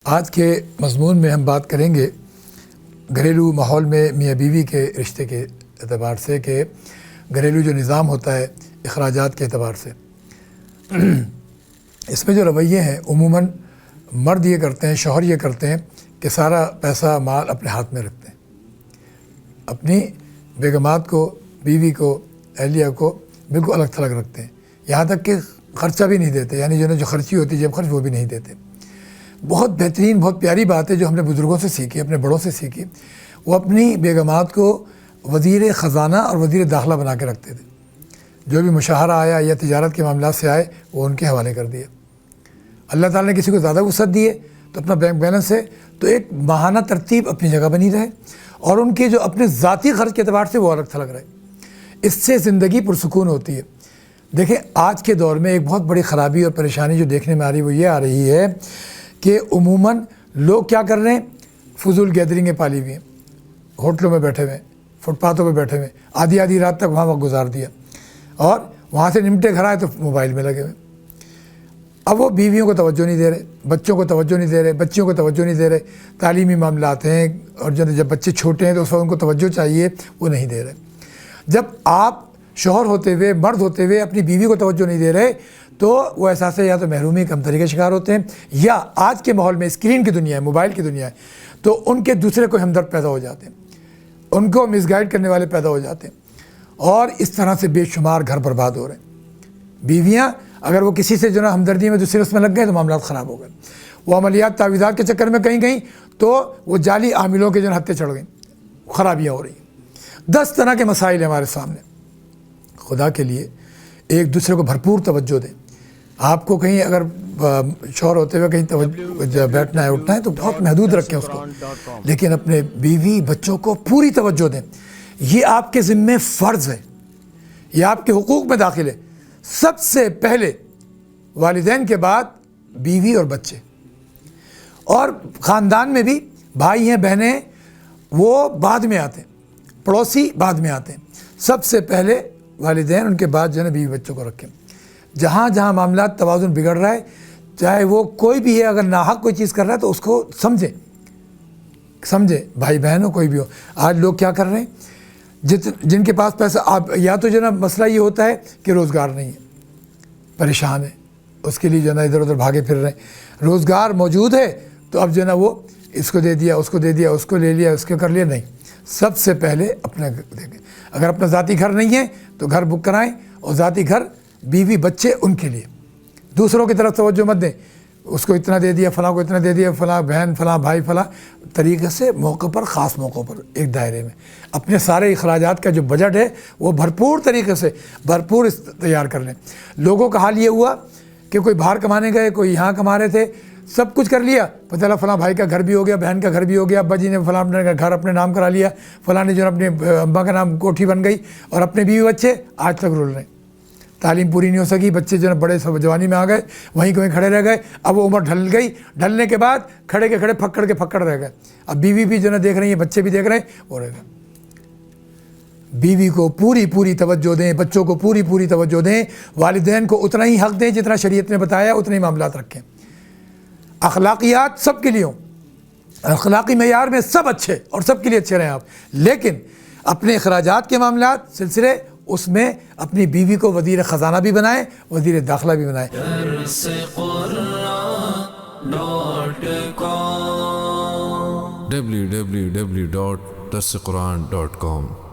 آج کے مضمون میں ہم بات کریں گے گھریلو ماحول میں میاں بیوی کے رشتے کے اعتبار سے کہ گھریلو جو نظام ہوتا ہے اخراجات کے اعتبار سے اس میں جو رویے ہیں عموماً مرد یہ کرتے ہیں، شوہر یہ کرتے ہیں کہ سارا پیسہ مال اپنے ہاتھ میں رکھتے ہیں، اپنی بیگمات کو، بیوی کو، اہلیہ کو بالکل الگ تھلگ رکھتے ہیں، یہاں تک کہ خرچہ بھی نہیں دیتے، یعنی جو خرچی ہوتی ہے جب خرچ وہ بھی نہیں دیتے۔ بہت بہترین، بہت پیاری بات ہے جو ہم نے بزرگوں سے سیکھی، اپنے بڑوں سے سیکھی۔ وہ اپنی بیگمات کو وزیر خزانہ اور وزیر داخلہ بنا کے رکھتے تھے، جو بھی مشاہرہ آیا یا تجارت کے معاملات سے آئے وہ ان کے حوالے کر دیا۔ اللہ تعالیٰ نے کسی کو زیادہ وسعت دی ہے تو اپنا بینک بیلنس ہے تو ایک ماہانہ ترتیب اپنی جگہ بنی رہے، اور ان کے جو اپنے ذاتی خرچ کے اعتبار سے وہ الگ تھلگ رہے۔ اس سے زندگی پرسکون ہوتی ہے۔ دیکھیں آج کے دور میں ایک بہت بڑی خرابی اور پریشانی جو دیکھنے میں آ رہی ہے وہ یہ آ رہی ہے کہ عموماً لوگ کیا کر رہے ہیں، فضول گیدرنگیں پالی ہوئی ہیں، ہوٹلوں میں بیٹھے ہوئے ہیں، فٹ پاتھوں پہ بیٹھے ہوئے ہیں، آدھی رات تک وہاں وقت گزار دیا، اور وہاں سے نمٹے گھر آئے تو موبائل میں لگے ہوئے۔ اب وہ بیویوں کو توجہ نہیں دے رہے، بچوں کو توجہ نہیں دے رہے، بچیوں کو توجہ نہیں دے رہے، تعلیمی معاملات ہیں، اور جب بچے چھوٹے ہیں تو اس وقت ان کو توجہ چاہیے، وہ نہیں دے رہے۔ جب آپ شوہر ہوتے ہوئے، مرد ہوتے ہوئے اپنی بیوی کو توجہ نہیں دے رہے تو وہ احساس یا تو محرومی کمتری کا شکار ہوتے ہیں، یا آج کے ماحول میں اسکرین کی دنیا ہے، موبائل کی دنیا ہے، تو ان کے دوسرے کو ہمدرد پیدا ہو جاتے ہیں، ان کو مس گائیڈ کرنے والے پیدا ہو جاتے ہیں، اور اس طرح سے بے شمار گھر برباد ہو رہے ہیں۔ بیویاں اگر وہ کسی سے ہمدردی میں دوسرے اس میں لگ گئے تو معاملات خراب ہو گئے، وہ عملیات تعویذات کے چکر میں کہیں تو وہ جعلی عاملوں کے ہتھے چڑھ گئیں، خرابیاں ہو رہی ہیں۔ 10 طرح کے مسائل ہیں ہمارے سامنے۔ خدا کے لیے ایک دوسرے کو بھرپور توجہ دیں۔ آپ کو کہیں اگر شوہر ہوتے ہوئے کہیں بیٹھنا ہے، اٹھنا ہے تو بہت محدود رکھیں اس کو، لیکن اپنے بیوی بچوں کو پوری توجہ دیں۔ یہ آپ کے ذمے فرض ہے، یہ آپ کے حقوق میں داخل ہے۔ سب سے پہلے والدین کے بعد بیوی اور بچے، اور خاندان میں بھی بھائی ہیں، بہنیں ہیں، وہ بعد میں آتے ہیں، پڑوسی بعد میں آتے ہیں۔ سب سے پہلے والدین، ان کے بعد بیوی بچوں کو رکھیں۔ جہاں جہاں معاملات توازن بگڑ رہا ہے، چاہے وہ کوئی بھی ہے، اگر ناحق کوئی چیز کر رہا ہے تو اس کو سمجھیں، بھائی بہن ہو، کوئی بھی ہو۔ آج لوگ کیا کر رہے ہیں، جن کے پاس پیسہ، آپ یا تو مسئلہ یہ ہوتا ہے کہ روزگار نہیں ہے، پریشان ہے، اس کے لیے ادھر ادھر بھاگے پھر رہے ہیں۔ روزگار موجود ہے تو اب وہ اس کو دے دیا، اس کو دے دیا، اس کو لے لیا، اس کو کر لیا۔ نہیں، سب سے پہلے اپنا دیکھیں۔ اگر اپنا ذاتی گھر نہیں ہے تو گھر بک کرائیں، اور ذاتی گھر، بیوی بچے ان کے لیے، دوسروں کی طرف توجہ مت دیں، اس کو اتنا دے دیا، فلاں کو اتنا دے دیا، فلاں بہن، فلاں بھائی، فلاں طریقے سے موقع پر، خاص موقعوں پر ایک دائرے میں اپنے سارے اخراجات کا جو بجٹ ہے وہ بھرپور طریقے سے تیار کر لیں۔ لوگوں کا حال یہ ہوا کہ کوئی باہر کمانے گئے، کوئی یہاں کما رہے تھے، سب کچھ کر لیا، پتہ چلا فلاں بھائی کا گھر بھی ہو گیا، بہن کا گھر بھی ہو گیا، ابا جی نے فلاں گھر اپنے نام کرا لیا، فلاں نے اپنے ابا کا نام کوٹھی بن گئی، اور اپنے بیوی بچے آج تک رول رہے ہیں۔ تعلیم پوری نہیں ہو سکی، بچے بڑے جوانی میں آ گئے، وہیں کھڑے رہ گئے۔ اب وہ عمر ڈھل گئی، ڈھلنے کے بعد کھڑے کے کھڑے، پھکڑ کے پھکڑ رہ گئے۔ اب بیوی بھی دیکھ رہی ہے، بچے بھی دیکھ رہے ہیں، وہ رہ گئے۔ بیوی کو پوری توجہ دیں، بچوں کو پوری توجہ دیں، والدین کو اتنا ہی حق دیں جتنا شریعت نے بتایا، اتنے ہی معاملات رکھیں۔ اخلاقیات سب کے لیے ہوں، اخلاقی معیار میں سب اچھے، اور سب کے لیے اچھے رہیں آپ، لیکن اپنے اخراجات کے معاملات سلسلے، اس میں اپنی بیوی کو وزیر خزانہ بھی بنائیں، وزیر داخلہ بھی بنائیں۔ www.darsequran.com